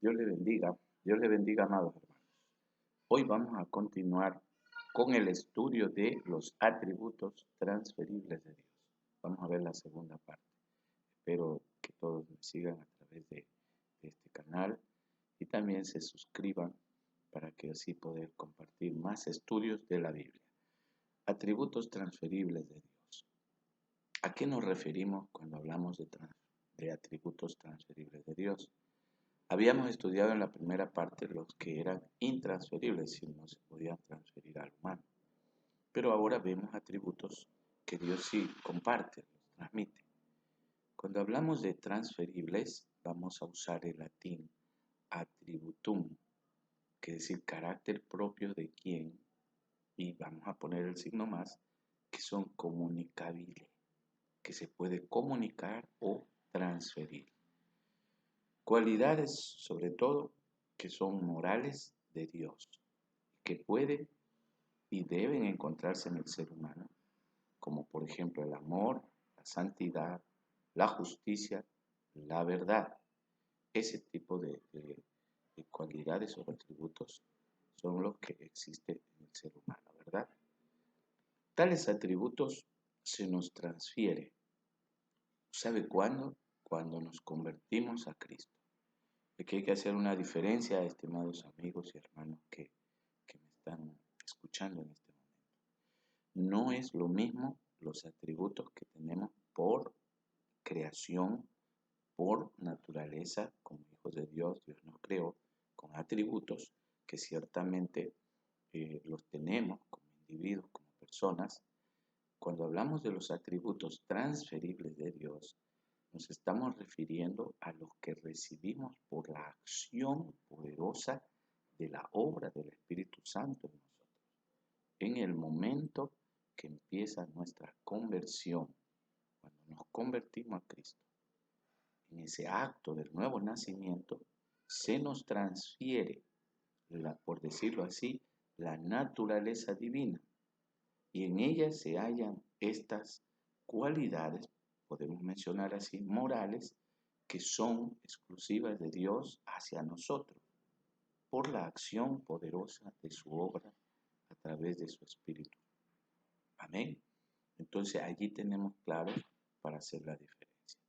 Dios le bendiga. Dios le bendiga, amados hermanos. Hoy vamos a continuar con el estudio de los atributos transferibles de Dios. Vamos a ver la segunda parte. Espero que todos me sigan a través de este canal y también se suscriban para que así poder compartir más estudios de la Biblia. Atributos transferibles de Dios. ¿A qué nos referimos cuando hablamos de atributos transferibles de Dios? Habíamos estudiado en la primera parte los que eran intransferibles, si no se podían transferir al humano. Pero ahora vemos atributos que Dios sí comparte, los transmite. Cuando hablamos de transferibles, vamos a usar el latín attributum, que es decir, carácter propio de quien, y vamos a poner el signo más, que son comunicables, que se puede comunicar o transferir. Cualidades, sobre todo, que son morales de Dios, que pueden y deben encontrarse en el ser humano, como por ejemplo el amor, la santidad, la justicia, la verdad. Ese tipo de cualidades o atributos son los que existen en el ser humano, ¿verdad? Tales atributos se nos transfieren. ¿Sabe cuándo? Cuando nos convertimos a Cristo. Aquí hay que hacer una diferencia, estimados amigos y hermanos que me están escuchando en este momento. No es lo mismo los atributos que tenemos por creación, por naturaleza, como hijos de Dios. Dios nos creó con atributos que ciertamente los tenemos como individuos, como personas. Cuando hablamos de los atributos transferibles de Dios, nos estamos refiriendo a los que recibimos por la acción poderosa de la obra del Espíritu Santo en nosotros. En el momento que empieza nuestra conversión, cuando nos convertimos a Cristo, en ese acto del nuevo nacimiento, se nos transfiere, por decirlo así, la naturaleza divina. Y en ella se hallan estas cualidades, podemos mencionar así, morales, que son exclusivas de Dios hacia nosotros, por la acción poderosa de su obra a través de su Espíritu. Amén. Entonces allí tenemos claro para hacer la diferencia.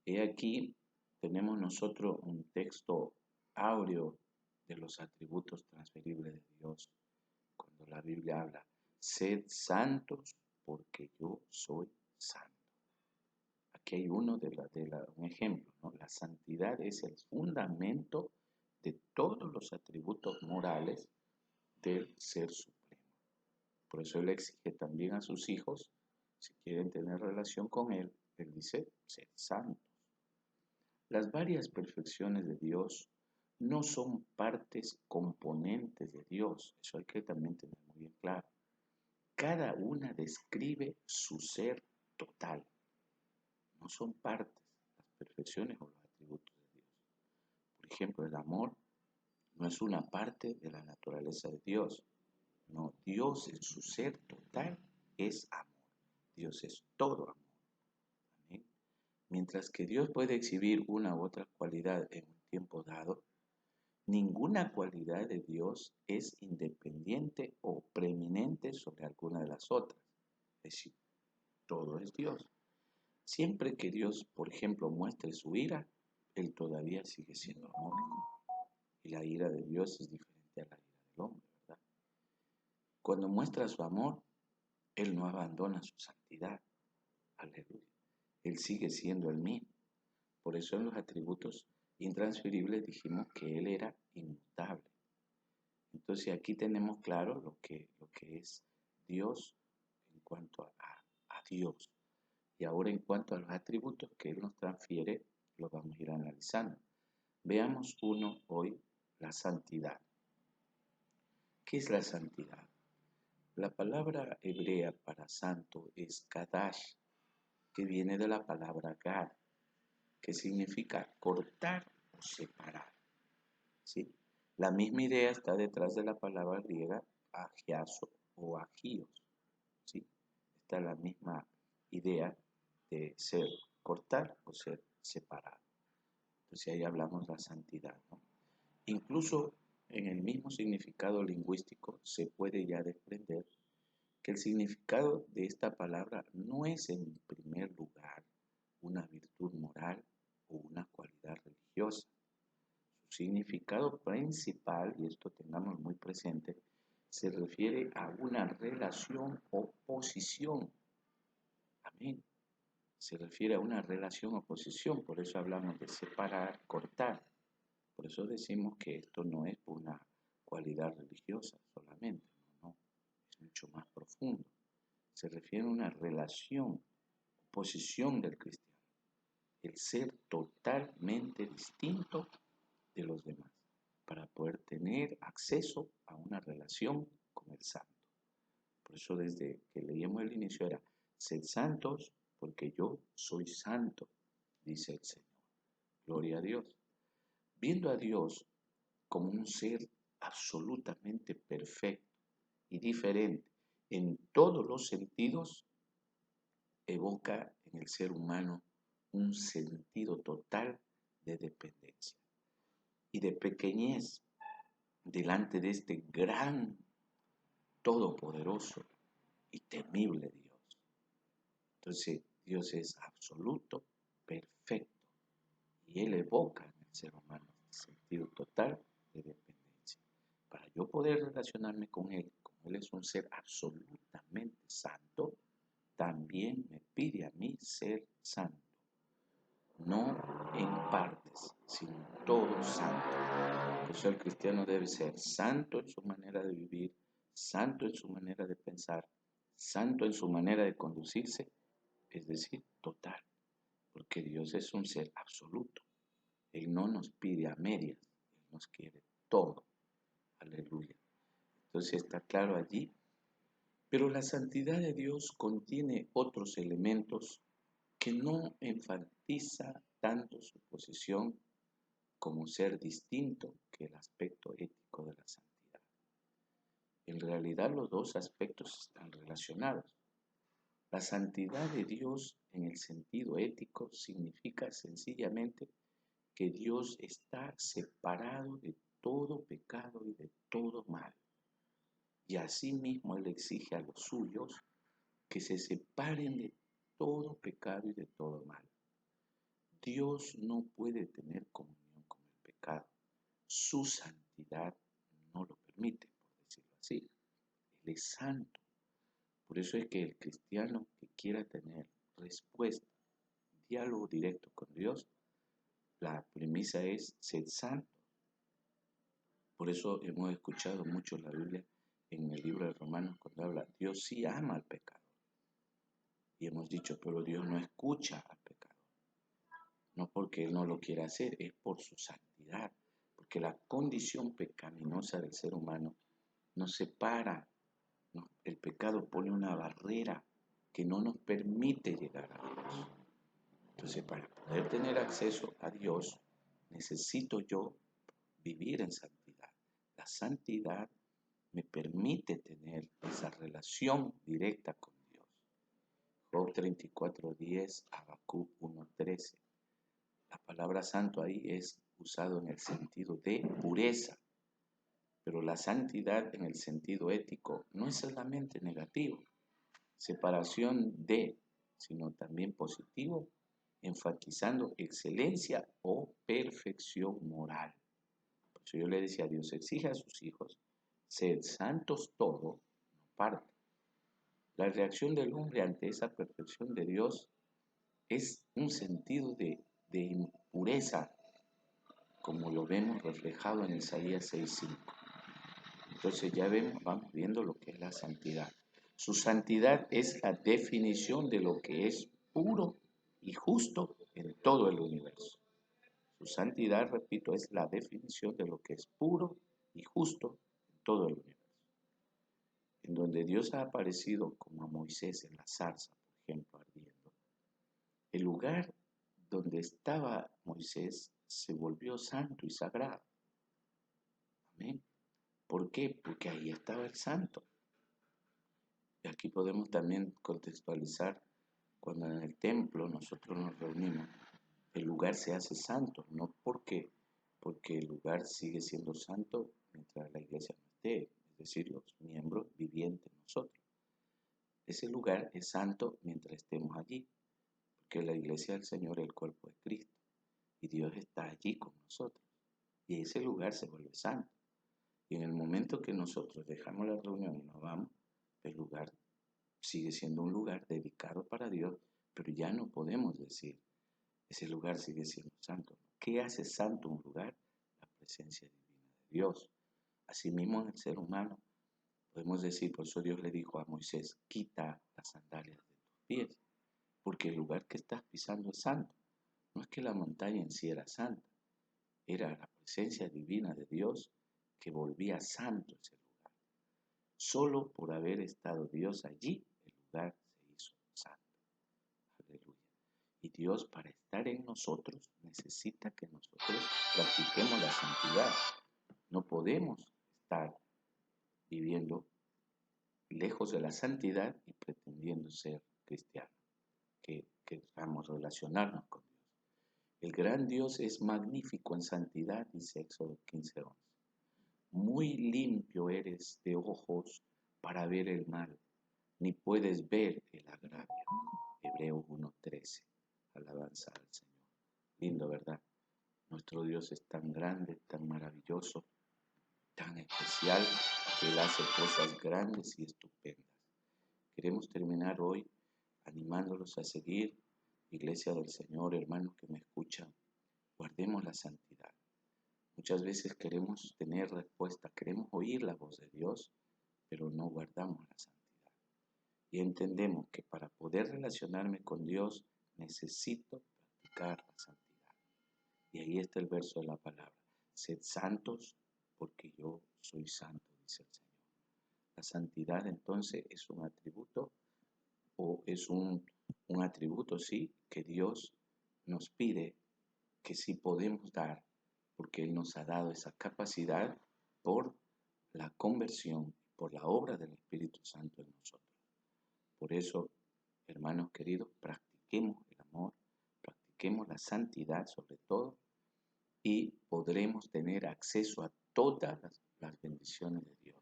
He aquí, tenemos nosotros un texto áureo de los atributos transferibles de Dios. Cuando la Biblia habla, sed santos porque yo soy santo. Aquí hay un ejemplo, ¿no? La santidad es el fundamento de todos los atributos morales del Ser Supremo. Por eso Él exige también a sus hijos, si quieren tener relación con Él, Él dice, sed santos. Las varias perfecciones de Dios no son partes componentes de Dios. Eso hay que también tener muy bien claro. Cada una describe su ser total. No son partes, las perfecciones o los atributos de Dios. Por ejemplo, el amor no es una parte de la naturaleza de Dios. No, Dios en su ser total es amor. Dios es todo amor. ¿Amén? Mientras que Dios puede exhibir una u otra cualidad en un tiempo dado, ninguna cualidad de Dios es independiente o preeminente sobre alguna de las otras. Es decir, todo es Dios. Siempre que Dios, por ejemplo, muestre su ira, Él todavía sigue siendo amor. Y la ira de Dios es diferente a la ira del hombre, ¿verdad? Cuando muestra su amor, Él no abandona su santidad. Aleluya. Él sigue siendo el mismo. Por eso en los atributos intransferibles dijimos que Él era inmutable. Entonces aquí tenemos claro lo que es Dios en cuanto a Dios. Y ahora en cuanto a los atributos que Él nos transfiere, los vamos a ir analizando. Veamos uno hoy, la santidad. ¿Qué es la santidad? La palabra hebrea para santo es kadash, que viene de la palabra gad, que significa cortar o separar. ¿Sí? La misma idea está detrás de la palabra griega agiazo o agios. ¿Sí? Está la misma idea de ser cortar o ser separado. Entonces ahí hablamos de la santidad, ¿no? Incluso en el mismo significado lingüístico se puede ya desprender que el significado de esta palabra no es en primer lugar una virtud moral o una cualidad religiosa. Su significado principal, y esto tengamos muy presente, se refiere a una relación o posición. Amén. Se refiere a una relación o posición, por eso hablamos de separar, cortar. Por eso decimos que esto no es una cualidad religiosa solamente, no, es mucho más profundo. Se refiere a una relación, posición del cristiano, el ser totalmente distinto de los demás, para poder tener acceso a una relación con el santo. Por eso desde que leíamos el inicio era, sed santos porque yo soy santo, dice el Señor. Gloria a Dios. Viendo a Dios como un ser absolutamente perfecto y diferente en todos los sentidos, evoca en el ser humano un sentido total de dependencia y de pequeñez delante de este gran, todopoderoso y temible Dios. Entonces, Dios es absoluto, perfecto, y Él evoca en el ser humano el sentido total de dependencia. Para yo poder relacionarme con Él, como Él es un ser absolutamente santo, también me pide a mí ser santo. No en partes, sino todo santo. Por eso el cristiano debe ser santo en su manera de vivir, santo en su manera de pensar, santo en su manera de conducirse, es decir, total, porque Dios es un ser absoluto. Él no nos pide a medias, Él nos quiere todo. Aleluya. Entonces está claro allí. Pero la santidad de Dios contiene otros elementos que no enfatiza tanto su posición como ser distinto que el aspecto ético de la santidad. En realidad los dos aspectos están relacionados. La santidad de Dios en el sentido ético significa sencillamente que Dios está separado de todo pecado y de todo mal. Y asimismo Él exige a los suyos que se separen de todo pecado y de todo mal. Dios no puede tener comunión con el pecado. Su santidad no lo permite, por decirlo así. Él es santo. Por eso es que el cristiano que quiera tener respuesta, diálogo directo con Dios, la premisa es ser santo. Por eso hemos escuchado mucho la Biblia en el libro de Romanos cuando habla, Dios sí ama al pecado. Y hemos dicho, pero Dios no escucha al pecado. No porque Él no lo quiera hacer, es por su santidad. Porque la condición pecaminosa del ser humano nos separa. El pecado pone una barrera que no nos permite llegar a Dios. Entonces, para poder tener acceso a Dios, necesito yo vivir en santidad. La santidad me permite tener esa relación directa con Dios. Job 34:10, Habacuc 1:13. La palabra santo ahí es usado en el sentido de pureza, pero la santidad en el sentido ético no es solamente negativo, separación de, sino también positivo, enfatizando excelencia o perfección moral. Por eso yo le decía a Dios, exige a sus hijos, sed santos todo, no parte. La reacción del hombre ante esa perfección de Dios es un sentido de impureza, como lo vemos reflejado en Isaías 6:5. Entonces ya vamos viendo lo que es la santidad. Su santidad es la definición de lo que es puro y justo en todo el universo. Su santidad, repito, es la definición de lo que es puro y justo en todo el universo. En donde Dios ha aparecido como a Moisés en la zarza, por ejemplo, ardiendo. El lugar donde estaba Moisés se volvió santo y sagrado. Amén. ¿Por qué? Porque ahí estaba el santo. Y aquí podemos también contextualizar cuando en el templo nosotros nos reunimos. El lugar se hace santo, no porque el lugar sigue siendo santo mientras la iglesia no esté, es decir, los miembros vivientes nosotros. Ese lugar es santo mientras estemos allí, porque la iglesia del Señor es el cuerpo de Cristo y Dios está allí con nosotros. Y ese lugar se vuelve santo. Y en el momento que nosotros dejamos la reunión y nos vamos, el lugar sigue siendo un lugar dedicado para Dios, pero ya no podemos decir, ese lugar sigue siendo santo. ¿Qué hace santo un lugar? La presencia divina de Dios. Asimismo en el ser humano, podemos decir, por eso Dios le dijo a Moisés, quita las sandalias de tus pies, porque el lugar que estás pisando es santo. No es que la montaña en sí era santa, era la presencia divina de Dios que volvía santo ese lugar. Solo por haber estado Dios allí, el lugar se hizo santo. Aleluya. Y Dios, para estar en nosotros, necesita que nosotros practiquemos la santidad. No podemos estar viviendo lejos de la santidad y pretendiendo ser cristianos, que queramos relacionarnos con Dios. El gran Dios es magnífico en santidad, dice Éxodo 15:11. Muy limpio eres de ojos para ver el mal, ni puedes ver el agravio. Hebreos 1:13. Alabanza al Señor. Lindo, ¿verdad? Nuestro Dios es tan grande, tan maravilloso, tan especial, que Él hace cosas grandes y estupendas. Queremos terminar hoy animándolos a seguir, Iglesia del Señor, hermanos que me escuchan, guardemos la santidad. Muchas veces queremos tener respuesta, queremos oír la voz de Dios, pero no guardamos la santidad. Y entendemos que para poder relacionarme con Dios necesito practicar la santidad. Y ahí está el verso de la palabra. Sed santos porque yo soy santo, dice el Señor. La santidad entonces es un atributo o es un atributo, sí, que Dios nos pide que sí podemos dar, porque Él nos ha dado esa capacidad por la conversión, por la obra del Espíritu Santo en nosotros. Por eso, hermanos queridos, practiquemos el amor, practiquemos la santidad sobre todo, y podremos tener acceso a todas las bendiciones de Dios.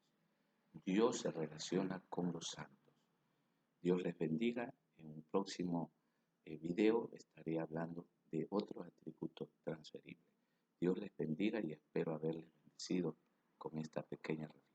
Dios se relaciona con los santos. Dios les bendiga. En un próximo video estaré hablando de otros atributos transferibles. Dios les bendiga y espero haberles bendecido con esta pequeña reflexión.